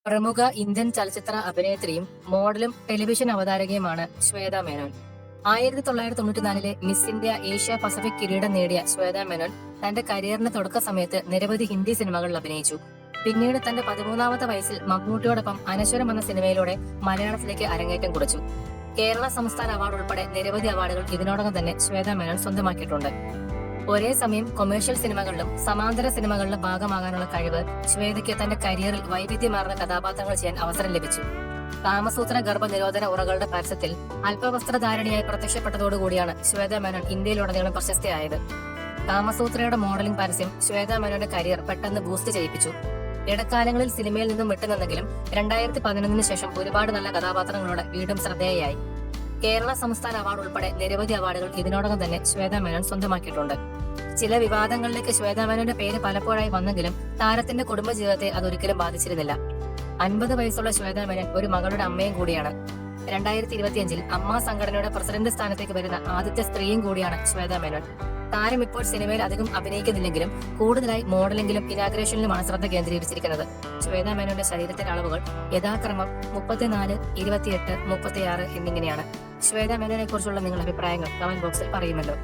പ്രമുഖ ഇന്ത്യൻ ചലച്ചിത്ര അഭിനേത്രിയും മോഡലും ടെലിവിഷൻ അവതാരകയുമാണ് Shweta Menon. 1994 Miss India Asia Pacific കിരീടം നേടിയ ശ്വേത മേനോൻ തന്റെ കരിയറിന്റെ തുടക്ക സമയത്ത് നിരവധി ഹിന്ദി സിനിമകളിൽ അഭിനയിച്ചു. പിന്നീട് തന്റെ 13ാമത്തെ വയസ്സിൽ മമ്മൂട്ടിയോടൊപ്പം അനശ്വരം എന്ന സിനിമയിലൂടെ മലയാളത്തിലേക്ക് അരങ്ങേറ്റം കുറിച്ചു. കേരള സംസ്ഥാന അവാർഡ് ഉൾപ്പെടെ നിരവധി അവാർഡുകൾ ഇതിനോടകം തന്നെ ശ്വേത മേനോൻ സ്വന്തമാക്കിയിട്ടുണ്ട്. ഒരേ സമയം കൊമേഴ്ഷ്യൽ സിനിമകളിലും സമാന്തര സിനിമകളിലും ഭാഗമാകാനുള്ള കഴിവ് ശ്വേതയ്ക്ക് തന്റെ കരിയറിൽ വൈവിധ്യമാർന്ന കഥാപാത്രങ്ങൾ ചെയ്യാൻ അവസരം ലഭിച്ചു. കാമസൂത്ര ഗർഭ നിരോധന ഉറകളുടെ പരസ്യത്തിൽ അല്പവസ്ത്രധാരണിയായി പ്രത്യക്ഷപ്പെട്ടതോടുകൂടിയാണ് ശ്വേത മേനോൻ ഇന്ത്യയിലുടനീളം പ്രശസ്തയായത്. കാമസൂത്രയുടെ മോഡലിംഗ് പരസ്യം ശ്വേത മേനോന്റെ കരിയർ പെട്ടെന്ന് ബൂസ്റ്റ് ചെയ്യിപ്പിച്ചു. ഇടക്കാലങ്ങളിൽ സിനിമയിൽ നിന്നും വിട്ടുനിന്നെങ്കിലും 2011 ശേഷം ഒരുപാട് നല്ല കഥാപാത്രങ്ങളോടെ വീണ്ടും ശ്രദ്ധേയയായി. കേരള സംസ്ഥാന അവാർഡ് ഉൾപ്പെടെ നിരവധി അവാർഡുകൾ ഇതിനോടകം തന്നെ ശ്വേത മേനോൻ സ്വന്തമാക്കിയിട്ടുണ്ട്. ചില വിവാദങ്ങളിലേക്ക് ശ്വേത മേനോന്റെ പേര് പലപ്പോഴായി വന്നെങ്കിലും താരത്തിന്റെ കുടുംബജീവിതത്തെ അതൊരിക്കലും ബാധിച്ചിരുന്നില്ല. 50 വയസ്സുള്ള ശ്വേത മേനോൻ ഒരു മകളുടെ അമ്മയും കൂടിയാണ്. 2025 അമ്മ സംഘടനയുടെ പ്രസിഡന്റ് സ്ഥാനത്തേക്ക് വരുന്ന ആദ്യത്തെ സ്ത്രീയും കൂടിയാണ് ശ്വേത മേനോൻ. താരം ഇപ്പോൾ സിനിമയിൽ അധികം അഭിനയിക്കുന്നില്ലെങ്കിലും കൂടുതലായി മോഡലിംഗിലും ഇനാഗ്രേഷനിലുമാണ് ശ്രദ്ധ കേന്ദ്രീകരിച്ചിരിക്കുന്നത്. ശ്വേത മേനോന്റെ ശരീരത്തിന്റെ അളവുകൾ യഥാക്രമം 34, 28, 36 എന്നിങ്ങനെയാണ്. ശ്വേത മേനോനെ കുറിച്ചുള്ള നിങ്ങളുടെ അഭിപ്രായങ്ങൾ കമന്റ് ബോക്സിൽ പറയുമല്ലോ.